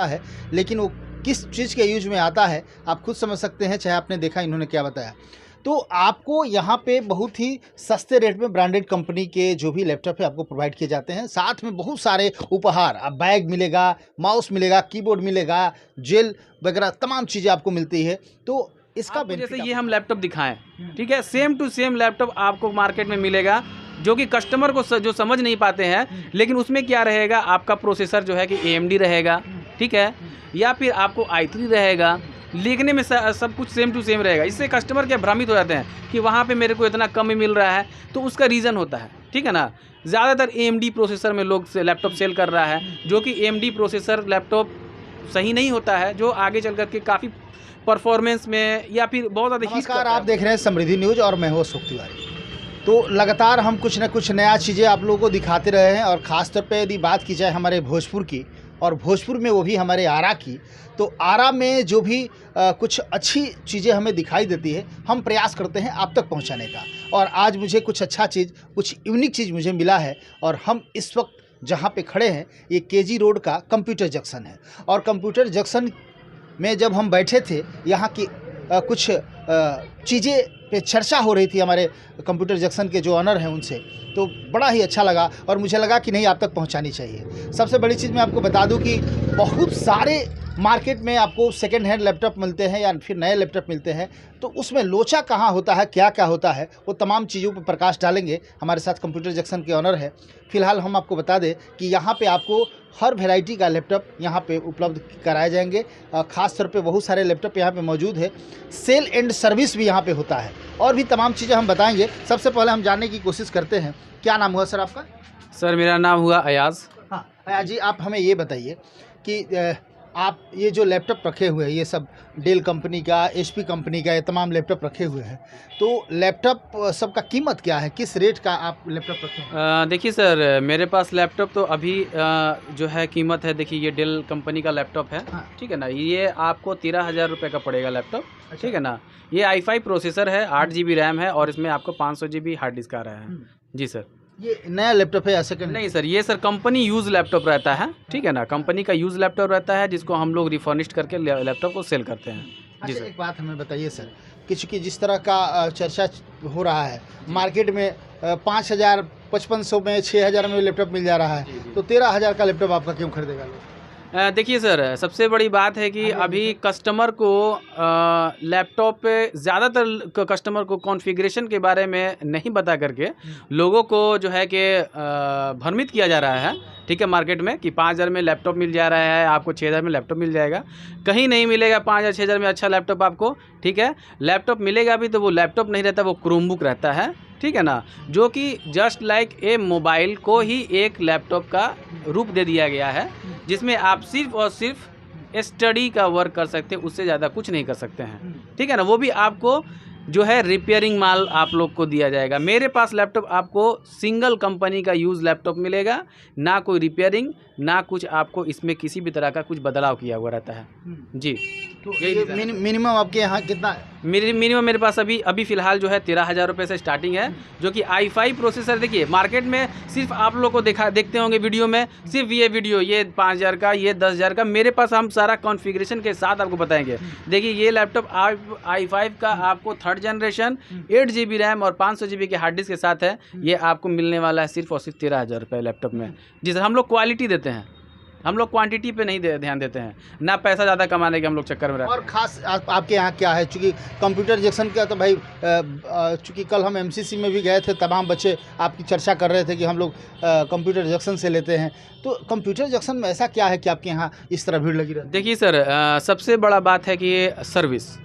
है, लेकिन वो किस चीज़ के यूज में आता है आप खुद समझ सकते हैं, चाहे आपने देखा इन्होंने क्या बताया। तो आपको यहाँ पे बहुत ही सस्ते रेट में ब्रांडेड कंपनी के जो भी लैपटॉप है आपको प्रोवाइड किए जाते हैं। साथ में बहुत सारे उपहार, अब बैग मिलेगा, माउस मिलेगा, कीबोर्ड मिलेगा, जेल वगैरह तमाम चीज़ें आपको मिलती है। तो इसका जैसे ये हम लैपटॉप दिखाएं, ठीक है, सेम टू सेम लैपटॉप आपको मार्केट में मिलेगा, जो कि कस्टमर को जो समझ नहीं पाते हैं। लेकिन उसमें क्या रहेगा, आपका प्रोसेसर जो है कि AMD रहेगा, ठीक है, या फिर आपको i3 रहेगा। लिखने में सब कुछ सेम टू सेम रहेगा। इससे कस्टमर क्या भ्रमित हो जाते हैं कि वहाँ पे मेरे को इतना कम में मिल रहा है, तो उसका रीज़न होता है, ठीक है ना। ज़्यादातर AMD प्रोसेसर में लोग लैपटॉप सेल कर रहा है, जो कि AMD प्रोसेसर लैपटॉप सही नहीं होता है, जो आगे चल कर के काफ़ी परफॉर्मेंस में या फिर बहुत ज़्यादा। नमस्कार, आप देख रहे हैं समृद्धि न्यूज़ और मैं हूं अशोक तिवारी। तो लगातार हम कुछ न कुछ नया चीज़ें आप लोगों को दिखाते रहे हैं, और ख़ासतौर पे यदि बात की जाए हमारे भोजपुर की, और भोजपुर में वो भी हमारे आरा की, तो आरा में जो भी कुछ अच्छी चीज़ें हमें दिखाई देती है, हम प्रयास करते हैं आप तक पहुंचाने का। और आज मुझे कुछ अच्छा चीज़, कुछ यूनिक चीज़ मुझे मिला है, और हम इस वक्त जहां पे खड़े हैं ये KG रोड का कंप्यूटर जंक्शन है। और कंप्यूटर जंक्शन में जब हम बैठे थे, यहाँ की कुछ चीज़ें पे चर्चा हो रही थी हमारे कंप्यूटर जंक्शन के जो ऑनर हैं उनसे, तो बड़ा ही अच्छा लगा और मुझे लगा कि नहीं, आप तक पहुंचानी चाहिए। सबसे बड़ी चीज़ मैं आपको बता दूं कि बहुत सारे मार्केट में आपको सेकेंड हैंड लैपटॉप मिलते हैं या फिर नए लैपटॉप मिलते हैं, तो उसमें लोचा कहाँ होता है, क्या क्या होता है, वो तमाम चीज़ों पर प्रकाश डालेंगे। हमारे साथ कंप्यूटर जंक्शन के ऑनर है। फिलहाल हम आपको बता दें कि यहाँ पे आपको हर वैरायटी का लैपटॉप यहाँ पे उपलब्ध कराए जाएंगे। ख़ास तौर पे बहुत सारे लैपटॉप यहाँ पे मौजूद है। सेल एंड सर्विस भी यहाँ पे होता है, और भी तमाम चीज़ें हम बताएंगे। सबसे पहले हम जानने की कोशिश करते हैं, क्या नाम हुआ सर आपका? सर मेरा नाम हुआ अयाज। हाँ अयाज जी, आप हमें ये बताइए कि आप ये जो लैपटॉप रखे हुए हैं, ये सब डेल कंपनी का, HP कंपनी का, ये तमाम लैपटॉप रखे हुए हैं, तो लैपटॉप सबका कीमत क्या है, किस रेट का आप लैपटॉप रखे हैं? देखिए सर, मेरे पास लैपटॉप तो अभी जो है कीमत है, देखिए ये डेल कंपनी का लैपटॉप है, हाँ। ठीक है ना। ये आपको 13,000 रुपये का पड़ेगा लैपटॉप, ठीक है ना। ये i5 प्रोसेसर है, 8 GB रैम है, और इसमें आपको 500 GB हार्ड डिस्क आ रहा है। जी सर। ये नया लैपटॉप है या सेकंड? नहीं सर, ये सर कंपनी यूज़ लैपटॉप रहता है, ठीक है ना। कंपनी का यूज़ लैपटॉप रहता है, जिसको हम लोग रिफर्निश्ड करके लैपटॉप को सेल करते हैं। जी अच्छा, सर। एक बात हमें बताइए सर, कि जिस तरह का चर्चा हो रहा है मार्केट में, 5,000 5500 में, 6,000 में लैपटॉप मिल जा रहा है, तो 13,000 का लैपटॉप आपका क्यों खरीदेगा लोग? देखिए सर, सबसे बड़ी बात है कि अभी कस्टमर को लैपटॉप पे ज़्यादातर कस्टमर को कॉन्फ़िगरेशन के बारे में नहीं बता करके लोगों को जो है कि भ्रमित किया जा रहा है, ठीक है, मार्केट में, कि 5,000 में लैपटॉप मिल जा रहा है, आपको 6,000 में लैपटॉप मिल जाएगा। कहीं नहीं मिलेगा 5,000 6,000 में अच्छा लैपटॉप आपको, ठीक है। लैपटॉप मिलेगा भी तो वो लैपटॉप नहीं रहता, वो क्रोमबुक रहता है, ठीक है ना, जो कि जस्ट लाइक ए मोबाइल को ही एक लैपटॉप का रूप दे दिया गया है, जिसमें आप सिर्फ और सिर्फ स्टडी का वर्क कर सकते हैं, उससे ज़्यादा कुछ नहीं कर सकते हैं, ठीक है ना। वो भी आपको जो है रिपेयरिंग माल आप लोग को दिया जाएगा। मेरे पास लैपटॉप आपको सिंगल कंपनी का यूज़ लैपटॉप मिलेगा, ना कोई रिपेयरिंग, ना कुछ आपको इसमें किसी भी तरह का कुछ बदलाव किया हुआ रहता है। जी, तो ये मिनिमम आपके यहाँ कितना है? मिनिमम मेरे पास अभी फ़िलहाल जो है 13,000 रुपये से स्टार्टिंग है, जो कि i5 प्रोसेसर। देखिए मार्केट में सिर्फ आप लोग को देखते होंगे वीडियो में, सिर्फ ये 5,000 का, ये 10,000 का। मेरे पास हम सारा कॉन्फ़िगरेशन के साथ आपको बताएंगे। देखिए ये लैपटॉप i5 का आपको 3rd जनरेशन, 8 GB रैम और 500 GB के हार्ड डिस्क के साथ है। ये आपको मिलने वाला है सिर्फ और सिर्फ 13,000 रुपये लैपटॉप में। जी सर, हम लोग क्वालिटी देते हैं, हम लोग क्वांटिटी पे नहीं ध्यान देते हैं, ना पैसा ज़्यादा कमाने के हम लोग चक्कर में रहते हैं। और ख़ास आपके यहाँ क्या है, चूँकि कंप्यूटर जंक्शन का तो भाई, चूँकि कल हम MCC में भी गए थे, तमाम बच्चे आपकी चर्चा कर रहे थे कि हम लोग कंप्यूटर जंक्शन से लेते हैं, तो कंप्यूटर जंक्शन में ऐसा क्या है कि आपके यहाँ इस तरह भीड़ लगी रहती है? देखिए सर, सबसे बड़ा बात है कि सर्विस,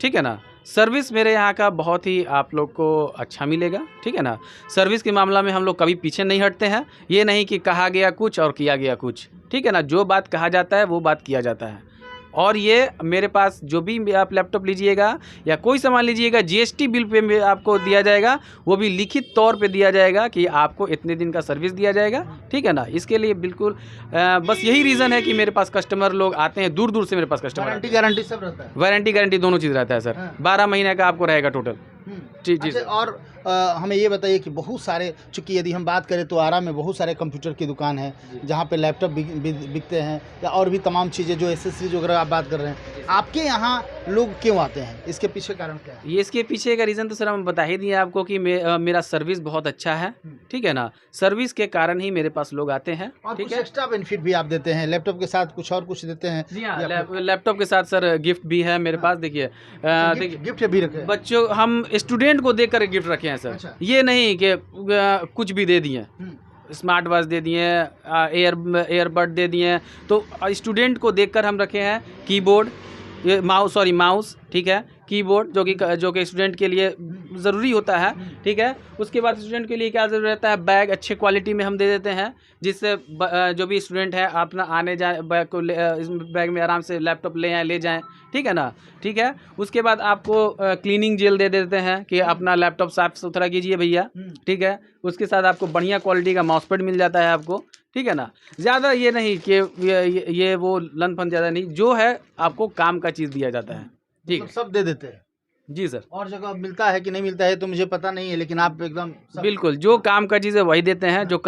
ठीक है ना। सर्विस मेरे यहाँ का बहुत ही आप लोग को अच्छा मिलेगा, ठीक है ना। सर्विस के मामला में हम लोग कभी पीछे नहीं हटते हैं। ये नहीं कि कहा गया कुछ और किया गया कुछ, ठीक है ना। जो बात कहा जाता है वो बात किया जाता है। और ये मेरे पास जो भी आप लैपटॉप लीजिएगा या कोई सामान लीजिएगा, GST बिल पे आपको दिया जाएगा, वो भी लिखित तौर पे दिया जाएगा कि आपको इतने दिन का सर्विस दिया जाएगा, ठीक है ना। इसके लिए बिल्कुल बस यही रीज़न है कि मेरे पास कस्टमर लोग आते हैं, दूर दूर से मेरे पास कस्टमर। वारंटी गारंटी सब रहता है? वारंटी गारंटी दोनों चीज़ रहता है सर। 12 महीने का आपको रहेगा टोटल। जी जी। और हमें ये बताइए कि बहुत सारे, चूँकि यदि हम बात करें तो आरा में बहुत सारे कंप्यूटर की दुकान है जहाँ पे लैपटॉप बिकते हैं या और भी तमाम चीज़ें जो एसेसरीज वगैरह आप बात कर रहे हैं, आपके यहाँ लोग क्यों आते हैं? इसके पीछे कारण क्या है? ये इसके पीछे का रीज़न तो सर हम बता ही दिए आपको कि मेरा सर्विस बहुत अच्छा है, ठीक है ना। सर्विस के कारण ही मेरे पास लोग आते हैं, और ठीक कुछ है। एक्स्ट्रा बेनिफिट भी आप देते हैं लैपटॉप के साथ, कुछ और कुछ देते हैं? जी हाँ, या फिर लैपटॉप के साथ सर गिफ्ट भी है मेरे पास। देखिए गिफ्ट भी रखे हैं? बच्चों, हम स्टूडेंट को देख कर गिफ्ट रखे हैं सर। अच्छा। ये नहीं कि कुछ भी दे दिए, स्मार्ट वॉच दे दिए, एयरबड दे दिए, तो स्टूडेंट को देखकर हम रखे हैं कीबोर्ड, ये माउस, ठीक है, कीबोर्ड जो कि स्टूडेंट के लिए ज़रूरी होता है, ठीक है। उसके बाद स्टूडेंट के लिए क्या ज़रूरी रहता है, बैग अच्छे क्वालिटी में हम दे देते हैं, जिससे जो भी स्टूडेंट है अपना आने जाए बैग को इस बैग में आराम से लैपटॉप ले जाएं, ठीक है ना, ठीक है। उसके बाद आपको क्लीनिंग जेल दे देते हैं कि अपना लैपटॉप साफ सुथरा कीजिए भैया, ठीक है। उसके साथ आपको बढ़िया क्वालिटी का माउस पैड मिल जाता है आपको, ठीक है ना। ज़्यादा ये नहीं कि ये वो लन फन ज़्यादा नहीं, जो है आपको काम का चीज़ दिया जाता है, ठीक है। सब दे देते हैं? जी सर। और जगह मिलता है कि नहीं मिलता है तो मुझे पता नहीं है, लेकिन आप एकदम बिल्कुल, जो काम का चीज़ है वही देते हैं, जो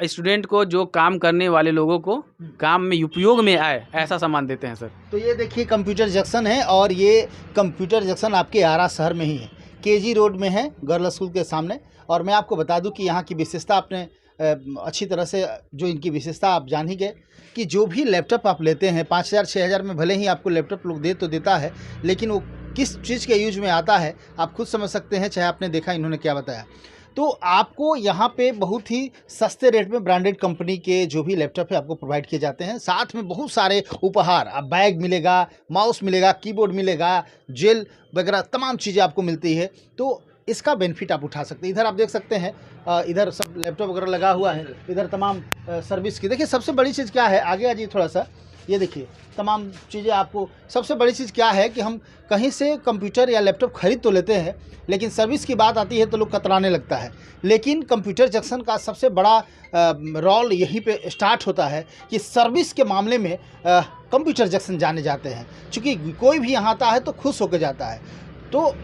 स्टूडेंट को, जो काम करने वाले लोगों को काम में उपयोग में आए, ऐसा सामान देते हैं सर। तो ये देखिए कंप्यूटर जंक्शन है, और ये कंप्यूटर जंक्शन आपके आरा शहर में ही है, केजी रोड में है, गर्ल स्कूल के सामने। और मैं आपको बता दूं कि यहाँ की विशेषता आपने अच्छी तरह से, जो इनकी विशेषता आप जान ही गए कि जो भी लैपटॉप आप लेते हैं 5,000 6,000 में भले ही आपको लैपटॉप लोग दे तो देता है, लेकिन वो किस चीज़ के यूज में आता है आप खुद समझ सकते हैं, चाहे आपने देखा इन्होंने क्या बताया। तो आपको यहाँ पे बहुत ही सस्ते रेट में ब्रांडेड कंपनी के जो भी लैपटॉप है आपको प्रोवाइड किए जाते हैं, साथ में बहुत सारे उपहार, आप बैग मिलेगा, माउस मिलेगा, कीबोर्ड मिलेगा, जेल वगैरह तमाम चीज़ें आपको मिलती है। तो इसका बेनिफिट आप उठा सकते हैं। इधर आप देख सकते हैं, इधर सब लैपटॉप वगैरह लगा हुआ है, इधर तमाम सर्विस की। देखिए सबसे बड़ी चीज़ क्या है, आगे आ जाइए थोड़ा सा, ये देखिए तमाम चीज़ें आपको। सबसे बड़ी चीज़ क्या है कि हम कहीं से कंप्यूटर या लैपटॉप खरीद तो लेते हैं, लेकिन सर्विस की बात आती है तो लोग कतराने लगता है। लेकिन कंप्यूटर जंक्शन का सबसे बड़ा रोल यहीं पे स्टार्ट होता है कि सर्विस के मामले में कंप्यूटर जंक्शन जाने जाते हैं। चूँकि कोई भी यहाँ आता है तो खुश होकर जाता है, तो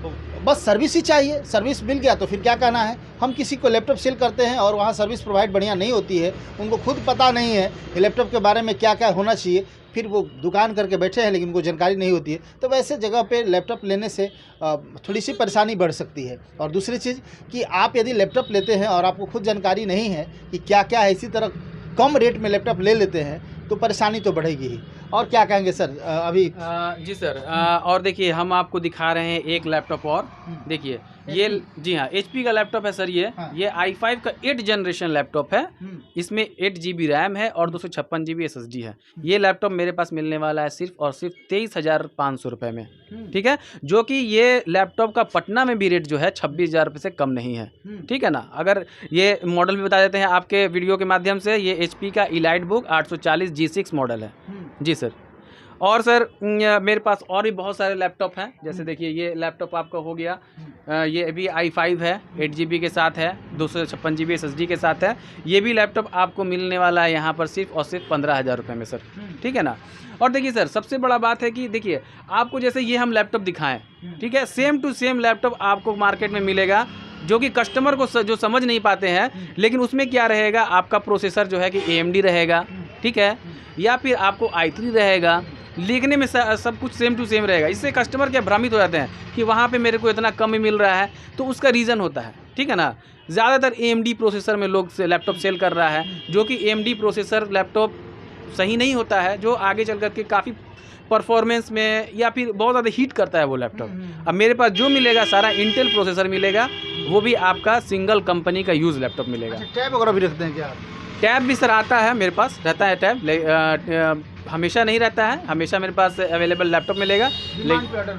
बस सर्विस ही चाहिए, सर्विस मिल गया तो फिर क्या कहना है। हम किसी को लैपटॉप सेल करते हैं और वहाँ सर्विस प्रोवाइड बढ़िया नहीं होती है, उनको खुद पता नहीं है कि लैपटॉप के बारे में क्या क्या होना चाहिए, फिर वो दुकान करके बैठे हैं लेकिन उनको जानकारी नहीं होती है, तो वैसे जगह पे लैपटॉप लेने से थोड़ी सी परेशानी बढ़ सकती है। और दूसरी चीज़ कि आप यदि लैपटॉप लेते हैं और आपको खुद जानकारी नहीं है कि क्या क्या है, इसी तरह कम रेट में लैपटॉप ले लेते हैं तो परेशानी तो बढ़ेगी ही। और क्या कहेंगे सर अभी? जी सर, और देखिए हम आपको दिखा रहे हैं एक लैपटॉप और, देखिए ये, जी हाँ, HP का लैपटॉप है सर। ये i5 का 8 जनरेशन लैपटॉप है। इसमें 8 GB रैम है और 256 GB SSD है। ये लैपटॉप मेरे पास मिलने वाला है सिर्फ और सिर्फ 23,500 रुपये में, ठीक है। जो कि ये लैपटॉप का पटना में भी रेट जो है 26,000 रुपये से कम नहीं है, ठीक है ना। अगर ये मॉडल भी बता देते हैं आपके वीडियो के माध्यम से, ये HP का EliteBook 840 G6 मॉडल है जी सर। और सर मेरे पास और भी बहुत सारे लैपटॉप हैं, जैसे देखिए ये लैपटॉप आपका हो गया, ये भी i5 है, 8 GB के साथ है, 256 GB SSD के साथ है। ये भी लैपटॉप आपको मिलने वाला है यहाँ पर सिर्फ और सिर्फ 15,000 रुपये में सर, ठीक है ना। और देखिए सर सबसे बड़ा बात है कि देखिए आपको जैसे ये हम लैपटॉप दिखाएं, ठीक है, सेम टू सेम लैपटॉप आपको मार्केट में मिलेगा, जो कि कस्टमर को जो समझ नहीं पाते हैं। लेकिन उसमें क्या रहेगा, आपका प्रोसेसर जो है कि AMD रहेगा, ठीक है, या फिर आपको i3 रहेगा, लिखने में सब कुछ सेम टू सेम रहेगा। इससे कस्टमर क्या भ्रमित हो जाते हैं कि वहाँ पे मेरे को इतना कम ही मिल रहा है, तो उसका रीज़न होता है, ठीक है ना। ज़्यादातर AMD प्रोसेसर में लोग लैपटॉप सेल कर रहा है, जो कि AMD प्रोसेसर लैपटॉप सही नहीं होता है, जो आगे चल कर के काफ़ी परफॉर्मेंस में या फिर बहुत ज़्यादा हीट करता है वो लैपटॉप। अब मेरे पास जो मिलेगा सारा इंटेल प्रोसेसर मिलेगा, वो भी आपका सिंगल कंपनी का यूज़ लैपटॉप मिलेगा। टैब वगैरह भी रखते हैं क्या? टैब भी सर आता है, मेरे पास रहता है टैब, हमेशा नहीं रहता है, हमेशा मेरे पास अवेलेबल लैपटॉप मिलेगा,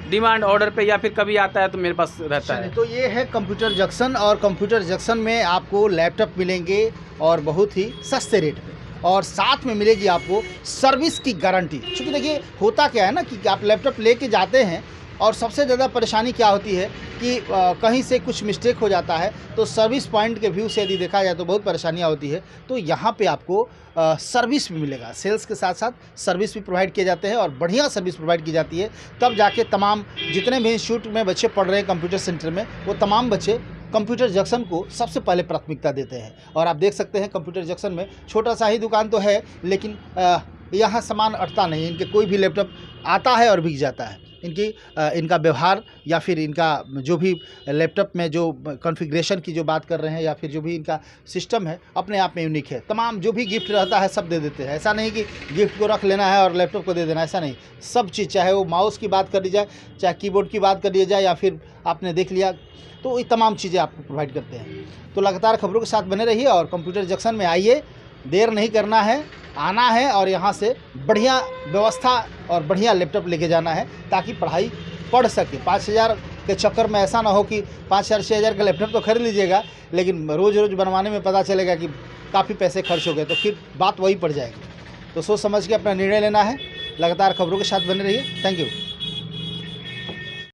डिमांड ऑर्डर पे या फिर कभी आता है तो मेरे पास रहता है। तो ये है कंप्यूटर जंक्शन, और कंप्यूटर जंक्शन में आपको लैपटॉप मिलेंगे और बहुत ही सस्ते रेट पे, और साथ में मिलेगी आपको सर्विस की गारंटी। क्योंकि देखिए होता क्या है ना कि आप लैपटॉप लेके जाते हैं और सबसे ज़्यादा परेशानी क्या होती है कि कहीं से कुछ मिस्टेक हो जाता है तो सर्विस पॉइंट के व्यू से यदि देखा जाए तो बहुत परेशानियां होती है। तो यहाँ पे आपको सर्विस भी मिलेगा, सेल्स के साथ साथ सर्विस भी प्रोवाइड किए जाते हैं और बढ़िया सर्विस प्रोवाइड की जाती है। तब जाके तमाम जितने भी इंस्टीट्यूट में बच्चे पढ़ रहे हैं कंप्यूटर सेंटर में, वो तमाम बच्चे कंप्यूटर जंक्शन को सबसे पहले प्राथमिकता देते हैं। और आप देख सकते हैं कंप्यूटर जंक्शन में छोटा सा ही दुकान तो है, लेकिन यहाँ सामान अटता नहीं। इनके कोई भी लैपटॉप आता है और बिक जाता है। इनका व्यवहार या फिर इनका जो भी लैपटॉप में जो कॉन्फ़िगरेशन की जो बात कर रहे हैं या फिर जो भी इनका सिस्टम है अपने आप में यूनिक है। तमाम जो भी गिफ्ट रहता है सब दे देते हैं। ऐसा नहीं कि गिफ्ट को रख लेना है और लैपटॉप को दे देना, ऐसा नहीं। सब चीज़, चाहे वो माउस की बात कर ली जाए, चाहे कीबोर्ड की बात कर ली जाए, या फिर आपने देख लिया, तो ये तमाम चीज़ें आपको प्रोवाइड करते हैं। तो लगातार खबरों के साथ बने रहिए और कंप्यूटर जंक्शन में आइए, देर नहीं करना है, आना है और यहाँ से बढ़िया व्यवस्था और बढ़िया लैपटॉप लेके जाना है ताकि पढ़ाई पढ़ सके। 5,000 के चक्कर में ऐसा ना हो कि 5,000 6,000 का लैपटॉप तो खरीद लीजिएगा, लेकिन रोज़ रोज़ बनवाने में पता चलेगा कि काफ़ी पैसे खर्च हो गए, तो फिर बात वही पड़ जाएगी। तो सोच समझ के अपना निर्णय लेना है। लगातार खबरों के साथ बने रहिए। Thank you.